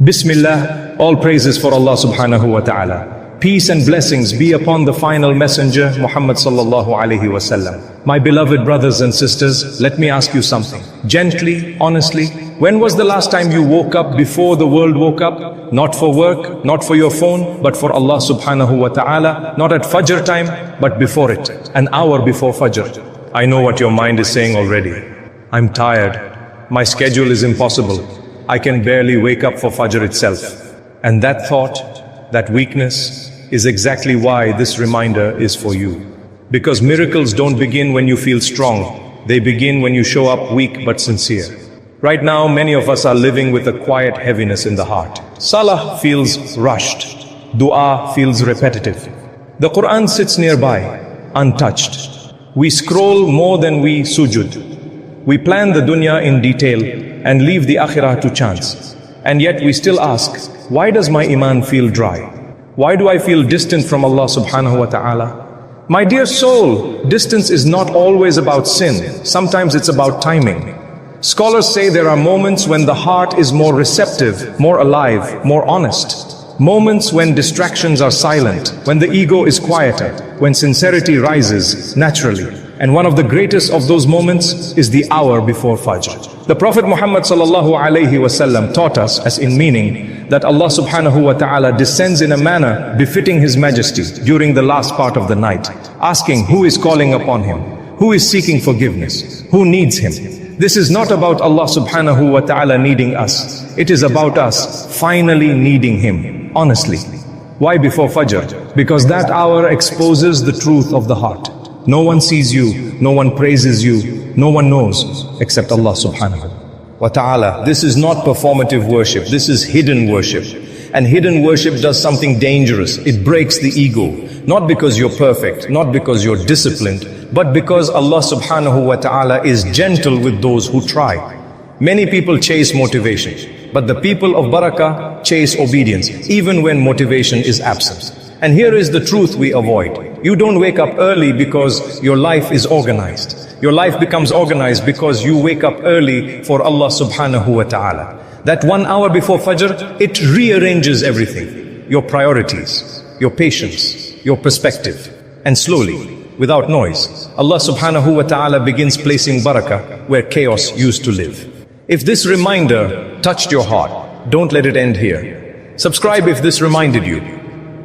Bismillah, all praises for Allah subhanahu wa ta'ala. Peace and blessings be upon the final messenger, Muhammad sallallahu alayhi wa sallam. My beloved brothers and sisters, let me ask you something. Gently, honestly, when was the last time you woke up before the world woke up? Not for work, not for your phone, but for Allah subhanahu wa ta'ala. Not at Fajr time, but before it. An hour before Fajr. I know what your mind is saying already. I'm tired. My schedule is impossible. I can barely wake up for Fajr itself. And that thought, that weakness, is exactly why this reminder is for you. Because miracles don't begin when you feel strong. They begin when you show up weak but sincere. Right now, many of us are living with a quiet heaviness in the heart. Salah feels rushed. Dua feels repetitive. The Quran sits nearby, untouched. We scroll more than we sujud. We plan the dunya in detail and leave the akhirah to chance. And yet we still ask, why does my iman feel dry? Why do I feel distant from Allah subhanahu wa ta'ala? My dear soul, distance is not always about sin. Sometimes it's about timing. Scholars say there are moments when the heart is more receptive, more alive, more honest. Moments when distractions are silent, when the ego is quieter, when sincerity rises naturally. And one of the greatest of those moments is the hour before Fajr. The Prophet Muhammad sallallahu alayhi wasallam taught us, as in meaning, that Allah subhanahu wa ta'ala descends in a manner befitting His Majesty during the last part of the night, asking who is calling upon Him, who is seeking forgiveness, who needs Him. This is not about Allah subhanahu wa ta'ala needing us. It is about us finally needing Him, honestly. Why before Fajr? Because that hour exposes the truth of the heart. No one sees you, no one praises you, no one knows except Allah subhanahu wa ta'ala. This is not performative worship, this is hidden worship. And hidden worship does something dangerous. It breaks the ego. Not because you're perfect, not because you're disciplined, but because Allah subhanahu wa ta'ala is gentle with those who try. Many people chase motivation, but the people of barakah chase obedience, even when motivation is absent. And here is the truth we avoid. You don't wake up early because your life is organized. Your life becomes organized because you wake up early for Allah subhanahu wa ta'ala. That 1 hour before Fajr, it rearranges everything. Your priorities, your patience, your perspective. And slowly, without noise, Allah subhanahu wa ta'ala begins placing barakah where chaos used to live. If this reminder touched your heart, don't let it end here. Subscribe if this reminded you.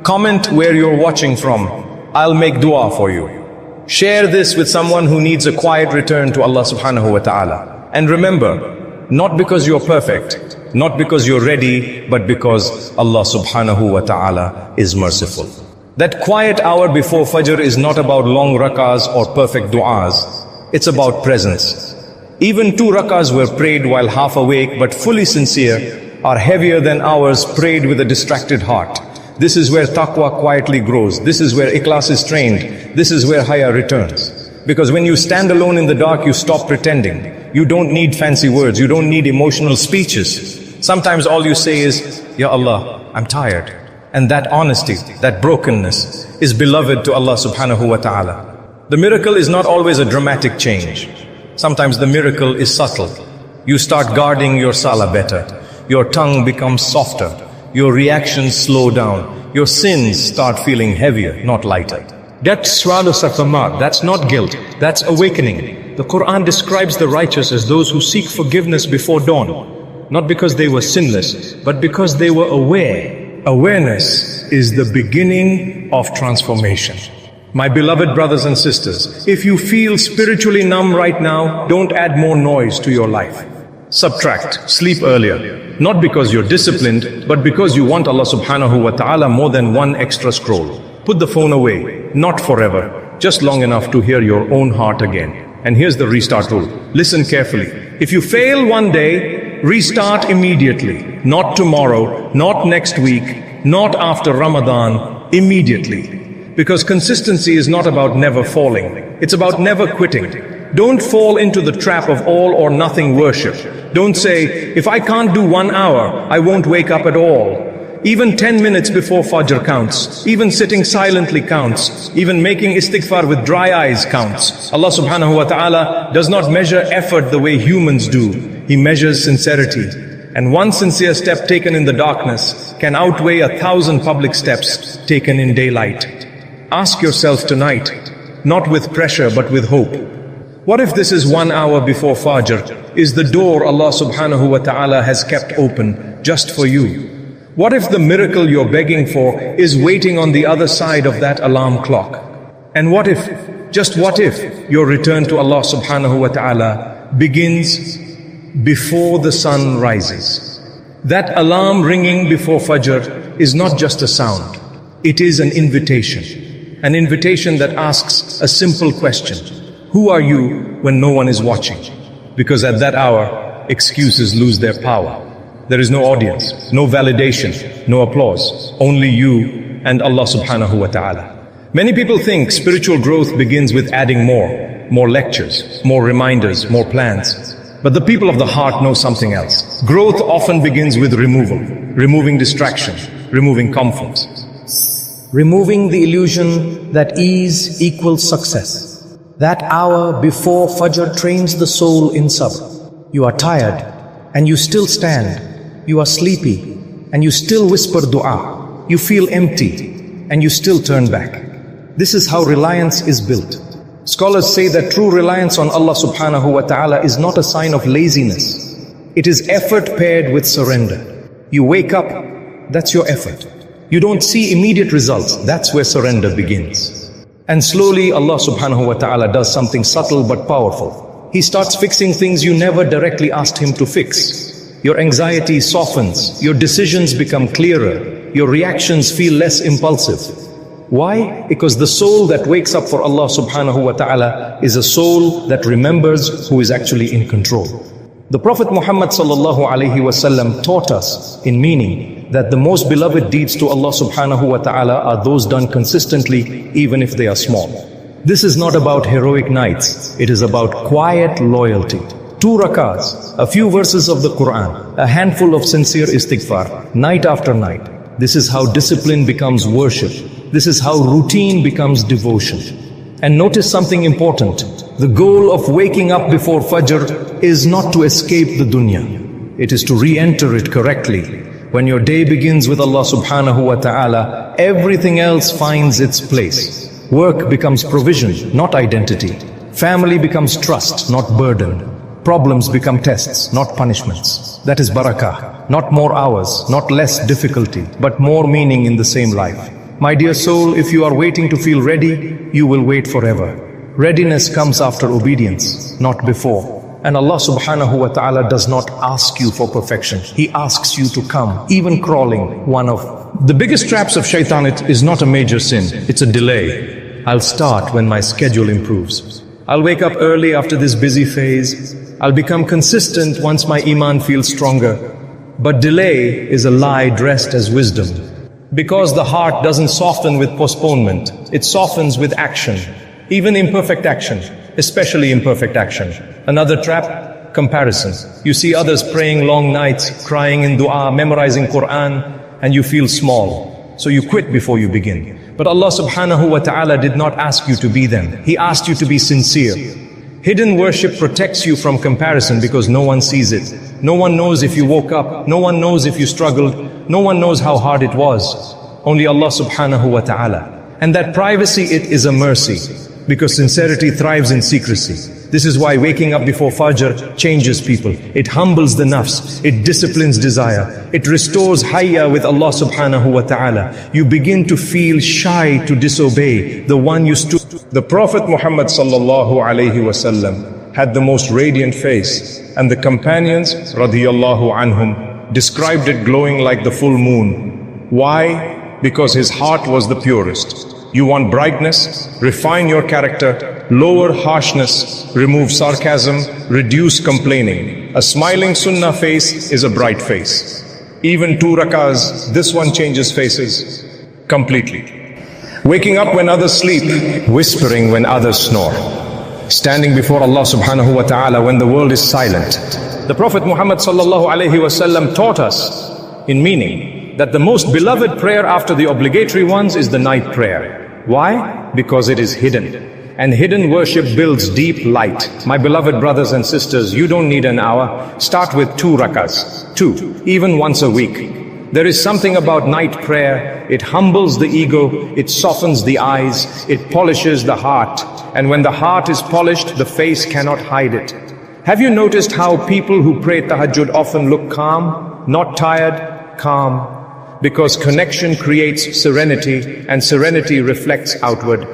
Comment where you're watching from. I'll make dua for you. Share this with someone who needs a quiet return to Allah subhanahu wa ta'ala. And remember, not because you're perfect, not because you're ready, but because Allah subhanahu wa ta'ala is merciful. That quiet hour before Fajr is not about long rakahs or perfect du'as. It's about presence. Even 2 rakahs were prayed while half awake but fully sincere are heavier than hours prayed with a distracted heart. This is where taqwa quietly grows. This is where ikhlas is trained. This is where haya returns. Because when you stand alone in the dark, you stop pretending. You don't need fancy words. You don't need emotional speeches. Sometimes all you say is, Ya Allah, I'm tired. And that honesty, that brokenness is beloved to Allah subhanahu wa ta'ala. The miracle is not always a dramatic change. Sometimes the miracle is subtle. You start guarding your salah better. Your tongue becomes softer. Your reactions slow down. Your sins start feeling heavier, not lighter. That's that's not guilt, that's awakening. The Quran describes the righteous as those who seek forgiveness before dawn. Not because they were sinless, but because they were aware. Awareness is the beginning of transformation. My beloved brothers and sisters, if you feel spiritually numb right now, don't add more noise to your life. Subtract, sleep earlier. Not because you're disciplined, but because you want Allah subhanahu wa ta'ala more than one extra scroll. Put the phone away, not forever, just long enough to hear your own heart again. And here's the restart rule. Listen carefully. If you fail one day, restart immediately. Not tomorrow, not next week, not after Ramadan, immediately. Because consistency is not about never falling. It's about never quitting. Don't fall into the trap of all or nothing worship. Don't say, if I can't do 1 hour, I won't wake up at all. Even 10 minutes before Fajr counts. Even sitting silently counts. Even making istighfar with dry eyes counts. Allah subhanahu wa ta'ala does not measure effort the way humans do. He measures sincerity. And one sincere step taken in the darkness can outweigh 1,000 public steps taken in daylight. Ask yourself tonight, not with pressure but with hope. What if this is 1 hour before Fajr, is the door Allah subhanahu wa ta'ala has kept open just for you? What if the miracle you're begging for is waiting on the other side of that alarm clock? And what if, just what if, your return to Allah subhanahu wa ta'ala begins before the sun rises? That alarm ringing before Fajr is not just a sound. It is an invitation. An invitation that asks a simple question. Who are you when no one is watching? Because at that hour, excuses lose their power. There is no audience, no validation, no applause. Only you and Allah subhanahu wa ta'ala. Many people think spiritual growth begins with adding more lectures, more reminders, more plans. But the people of the heart know something else. Growth often begins with removing distraction, removing comfort. Removing the illusion that ease equals success. That hour before Fajr trains the soul in sabr. You are tired and you still stand. You are sleepy and you still whisper dua. You feel empty and you still turn back. This is how reliance is built. Scholars say that true reliance on Allah subhanahu wa ta'ala is not a sign of laziness. It is effort paired with surrender. You wake up, that's your effort. You don't see immediate results, that's where surrender begins. And slowly Allah subhanahu wa ta'ala does something subtle but powerful. He starts fixing things you never directly asked Him to fix. Your anxiety softens, your decisions become clearer, your reactions feel less impulsive. Why? Because the soul that wakes up for Allah subhanahu wa ta'ala is a soul that remembers who is actually in control. The Prophet Muhammad sallallahu alayhi wasallam taught us in meaning that the most beloved deeds to Allah subhanahu wa ta'ala are those done consistently, even if they are small. This is not about heroic nights, it is about quiet loyalty. 2 rakahs, a few verses of the Quran, a handful of sincere istighfar, night after night. This is how discipline becomes worship. This is how routine becomes devotion. And notice something important. The goal of waking up before Fajr is not to escape the dunya. It is to re-enter it correctly. When your day begins with Allah subhanahu wa ta'ala, everything else finds its place. Work becomes provision, not identity. Family becomes trust, not burden. Problems become tests, not punishments. That is barakah. Not more hours, not less difficulty, but more meaning in the same life. My dear soul, if you are waiting to feel ready, you will wait forever. Readiness comes after obedience, not before. And Allah subhanahu wa ta'ala does not ask you for perfection. He asks you to come, even crawling, one of. The biggest traps of shaitan is not a major sin, it's a delay. I'll start when my schedule improves. I'll wake up early after this busy phase. I'll become consistent once my iman feels stronger. But delay is a lie dressed as wisdom. Because the heart doesn't soften with postponement, it softens with action. Even imperfect action, especially imperfect action. Another trap, comparison. You see others praying long nights, crying in dua, memorizing Quran, and you feel small. So you quit before you begin. But Allah subhanahu wa ta'ala did not ask you to be them. He asked you to be sincere. Hidden worship protects you from comparison because no one sees it. No one knows if you woke up. No one knows if you struggled. No one knows how hard it was. Only Allah subhanahu wa ta'ala. And that privacy, it is a mercy. Because sincerity thrives in secrecy. This is why waking up before Fajr changes people. It humbles the nafs. It disciplines desire. It restores hayya with Allah subhanahu wa ta'ala. You begin to feel shy to disobey the one you stood. The Prophet Muhammad sallallahu alayhi wasallam had the most radiant face, and the companions radiyallahu anhum described it glowing like the full moon. Why? Because his heart was the purest. You want brightness? Refine your character, lower harshness, remove sarcasm, reduce complaining. A smiling sunnah face is a bright face. Even 2 rakahs, this one changes faces completely. Waking up when others sleep, whispering when others snore. Standing before Allah subhanahu wa ta'ala when the world is silent. The Prophet Muhammad sallallahu alayhi wasallam taught us in meaning that the most beloved prayer after the obligatory ones is the night prayer. Why? Because it is hidden. and hidden worship builds deep light. My beloved brothers and sisters, you don't need an hour. Start with 2 rakas, 2, even once a week. There is something about night prayer. It humbles the ego, it softens the eyes, it polishes the heart. And when the heart is polished, the face cannot hide it. Have you noticed how people who pray tahajjud often look calm? Not tired, calm. Because connection creates serenity, and serenity reflects outward.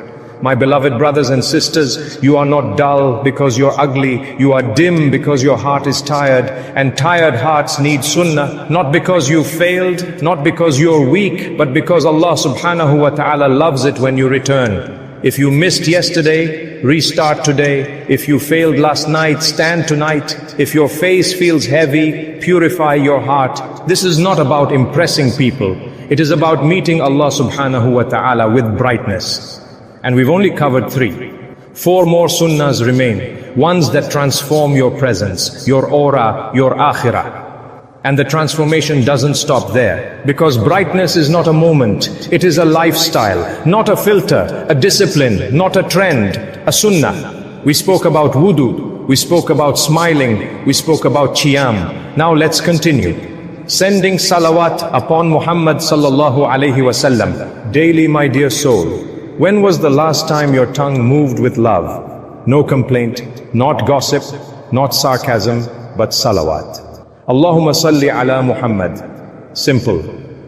My beloved brothers and sisters, you are not dull because you're ugly. You are dim because your heart is tired. And tired hearts need sunnah, not because you failed, not because you're weak, but because Allah subhanahu wa ta'ala loves it when you return. If you missed yesterday, restart today. If you failed last night, stand tonight. If your face feels heavy, purify your heart. This is not about impressing people. It is about meeting Allah subhanahu wa ta'ala with brightness. And we've only covered 3. 4 more sunnahs remain. Ones that transform your presence, your aura, your akhirah. And the transformation doesn't stop there. Because brightness is not a moment. It is a lifestyle, not a filter, a discipline, not a trend, a sunnah. We spoke about wudu. We spoke about smiling. We spoke about qiyam. Now let's continue. Sending salawat upon Muhammad sallallahu alayhi wasallam. Daily, my dear soul. When was the last time your tongue moved with love? No complaint, not gossip, not sarcasm, but salawat. Allahumma salli ala Muhammad. Simple,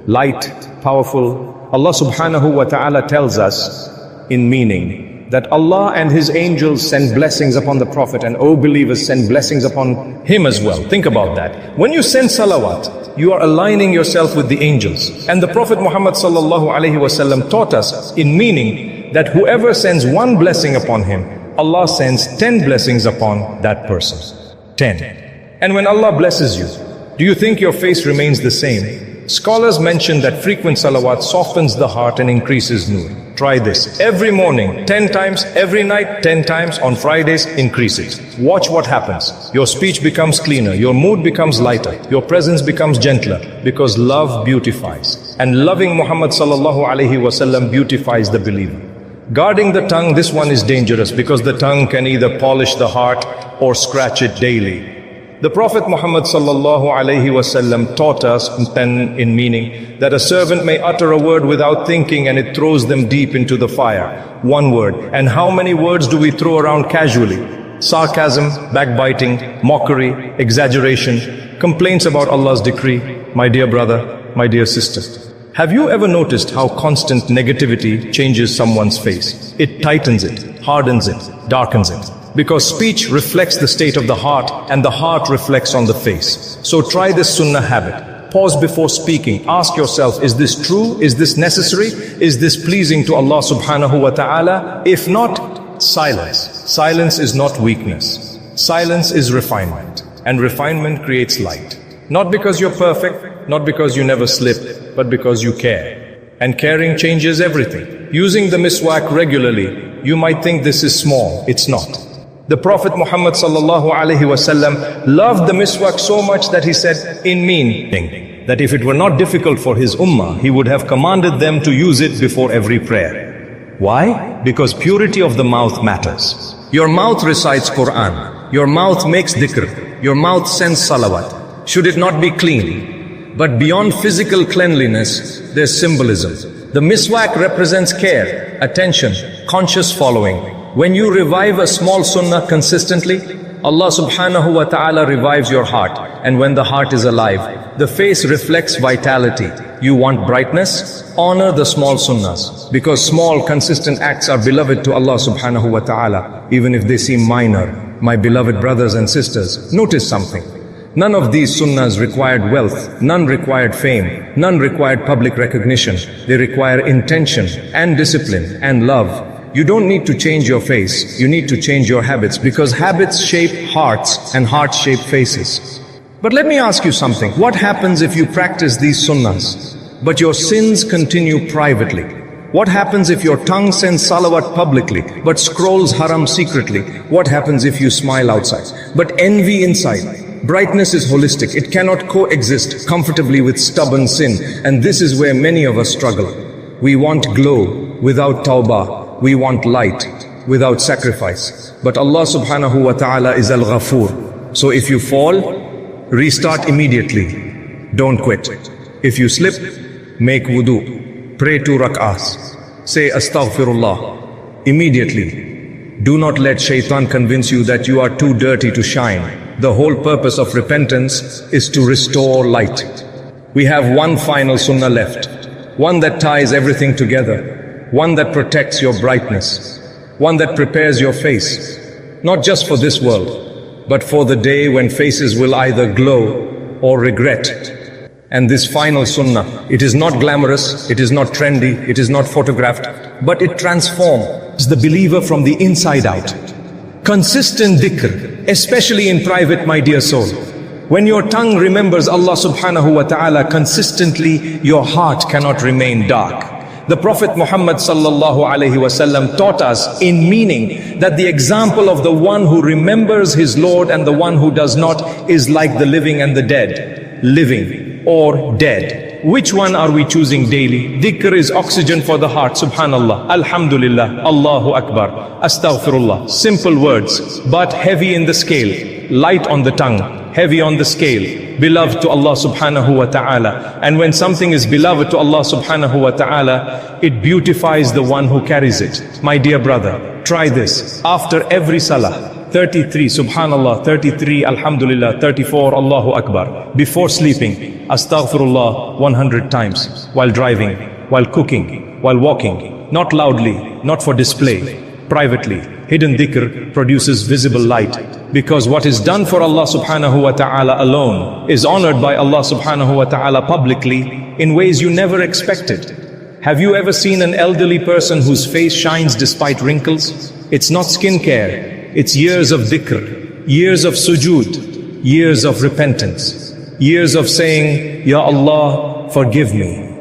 light, powerful. Allah subhanahu wa ta'ala tells us in meaning that Allah and His angels send blessings upon the Prophet, and O believers, send blessings upon him as well. Think about that. When you send salawat, you are aligning yourself with the angels. And the Prophet Muhammad sallallahu alaihi wasallam taught us in meaning that whoever sends 1 blessing upon him, Allah sends 10 blessings upon that person. 10. And when Allah blesses you, do you think your face remains the same? Scholars mention that frequent salawat softens the heart and increases nur. Try this. Every morning, 10 times, every night, 10 times, on Fridays, increases. Watch what happens. Your speech becomes cleaner, your mood becomes lighter, your presence becomes gentler, because love beautifies. And loving Muhammad sallallahu alaihi wasallam beautifies the believer. Guarding the tongue, this one is dangerous, because the tongue can either polish the heart or scratch it daily. The Prophet Muhammad sallallahu alaihi wasallam taught us in meaning that a servant may utter a word without thinking and it throws them deep into the fire. 1 word. And how many words do we throw around casually? Sarcasm, backbiting, mockery, exaggeration, complaints about Allah's decree. My dear brother, my dear sister, have you ever noticed how constant negativity changes someone's face? It tightens it, hardens it, darkens it. Because speech reflects the state of the heart, and the heart reflects on the face. So try this sunnah habit. Pause before speaking. Ask yourself, is this true? Is this necessary? Is this pleasing to Allah subhanahu wa ta'ala? If not, silence. Silence is not weakness. Silence is refinement. And refinement creates light. Not because you're perfect, not because you never slip, but because you care. And caring changes everything. Using the miswak regularly, you might think this is small. It's not. The Prophet Muhammad sallallahu alaihi wasallam loved the miswak so much that he said in meaning that if it were not difficult for his ummah, he would have commanded them to use it before every prayer. Why? Because purity of the mouth matters. Your mouth recites Quran. Your mouth makes dhikr. Your mouth sends salawat. Should it not be clean? But beyond physical cleanliness, there's symbolism. The miswak represents care, attention, conscious following. When you revive a small sunnah consistently, Allah subhanahu wa ta'ala revives your heart. And when the heart is alive, the face reflects vitality. You want brightness? Honor the small sunnahs. Because small, consistent acts are beloved to Allah subhanahu wa ta'ala, even if they seem minor. My beloved brothers and sisters, notice something. None of these sunnahs required wealth, none required fame, none required public recognition. They require intention and discipline and love. You don't need to change your face, you need to change your habits, because habits shape hearts and hearts shape faces. But let me ask you something. What happens if you practice these sunnahs, but your sins continue privately? What happens if your tongue sends salawat publicly, but scrolls haram secretly? What happens if you smile outside, but envy inside? Brightness is holistic. It cannot coexist comfortably with stubborn sin. And this is where many of us struggle. We want glow without tawbah. We want light without sacrifice. But Allah subhanahu wa ta'ala is Al-Ghafoor. So if you fall, restart immediately. Don't quit. If you slip, make wudu. Pray 2 rak'ahs. Say Astaghfirullah immediately. Do not let shaitan convince you that you are too dirty to shine. The whole purpose of repentance is to restore light. We have one final sunnah left. One that ties everything together. One that protects your brightness. One that prepares your face. Not just for this world, but for the day when faces will either glow or regret. And this final sunnah, it is not glamorous, it is not trendy, it is not photographed, but it transforms the believer from the inside out. Consistent dhikr, especially in private, my dear soul. When your tongue remembers Allah subhanahu wa ta'ala consistently, your heart cannot remain dark. The Prophet Muhammad sallallahu alaihi wasallam taught us in meaning that the example of the one who remembers his Lord and the one who does not is like the living and the dead. Living or dead. Which one are we choosing daily? Dhikr is oxygen for the heart. Subhanallah, Alhamdulillah, Allahu Akbar, Astaghfirullah. Simple words, but heavy in the scale. Light on the tongue, heavy on the scale. Beloved to Allah subhanahu wa ta'ala. And when something is beloved to Allah subhanahu wa ta'ala, it beautifies the one who carries it. My dear brother, try this. After every salah, 33, subhanallah, 33, alhamdulillah, 34, Allahu Akbar. Before sleeping, astaghfirullah 100 times. While driving, while cooking, while walking. Not loudly, not for display. Privately, hidden dhikr produces visible light. Because what is done for Allah subhanahu wa ta'ala alone is honored by Allah subhanahu wa ta'ala publicly in ways you never expected. Have you ever seen an elderly person whose face shines despite wrinkles? It's not skincare. It's years of dhikr, years of sujood, years of repentance, years of saying, Ya Allah, forgive me.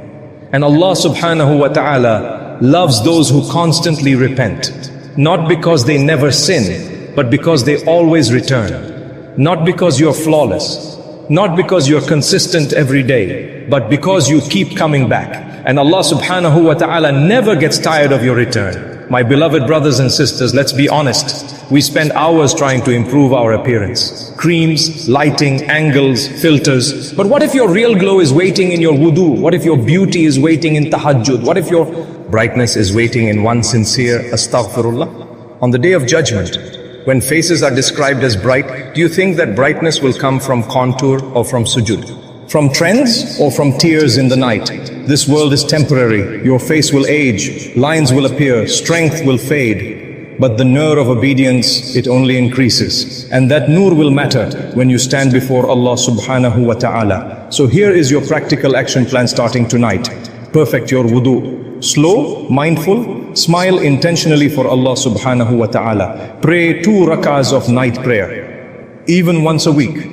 And Allah subhanahu wa ta'ala loves those who constantly repent. Not because they never sin, but because they always return. Not because you're flawless, not because you're consistent every day, but because you keep coming back. And Allah subhanahu wa ta'ala never gets tired of your return. My beloved brothers and sisters, let's be honest. We spend hours trying to improve our appearance. Creams, lighting, angles, filters. But what if your real glow is waiting in your wudu? What if your beauty is waiting in tahajjud? What if your brightness is waiting in one sincere astaghfirullah? On the day of judgment, when faces are described as bright, do you think that brightness will come from contour or from sujood? From trends or from tears in the night? This world is temporary. Your face will age, lines will appear, strength will fade. But the nur of obedience, it only increases. And that nur will matter when you stand before Allah subhanahu wa ta'ala. So here is your practical action plan starting tonight. Perfect your wudu. Slow, mindful, smile intentionally for Allah subhanahu wa ta'ala. Pray 2 rak'ahs of night prayer. Even once a week.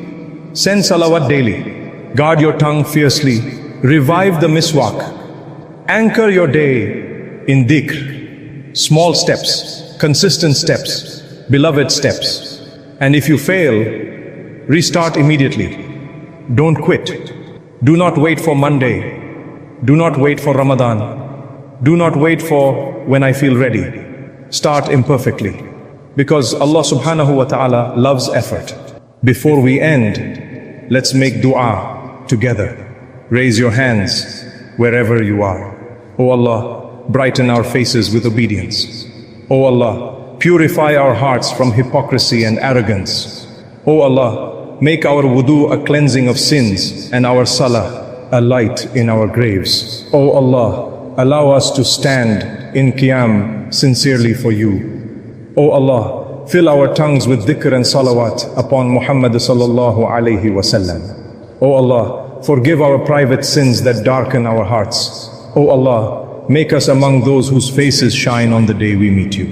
Send salawat daily. Guard your tongue fiercely. Revive the miswak. Anchor your day in dhikr. Small steps, consistent steps, beloved steps. And if you fail, restart immediately. Don't quit. Do not wait for Monday. Do not wait for Ramadan. Do not wait for when I feel ready. Start imperfectly. Because Allah subhanahu wa ta'ala loves effort. Before we end, let's make dua together. Raise your hands wherever you are. O Allah, brighten our faces with obedience. O Allah, purify our hearts from hypocrisy and arrogance. O Allah, make our wudu a cleansing of sins and our salah a light in our graves. O Allah, allow us to stand in qiyam sincerely for you. O Allah, fill our tongues with dhikr and salawat upon Muhammad sallallahu alayhi wasallam. O Allah, forgive our private sins that darken our hearts. O Allah, make us among those whose faces shine on the day we meet you.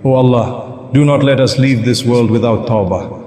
O Allah, do not let us leave this world without tawbah.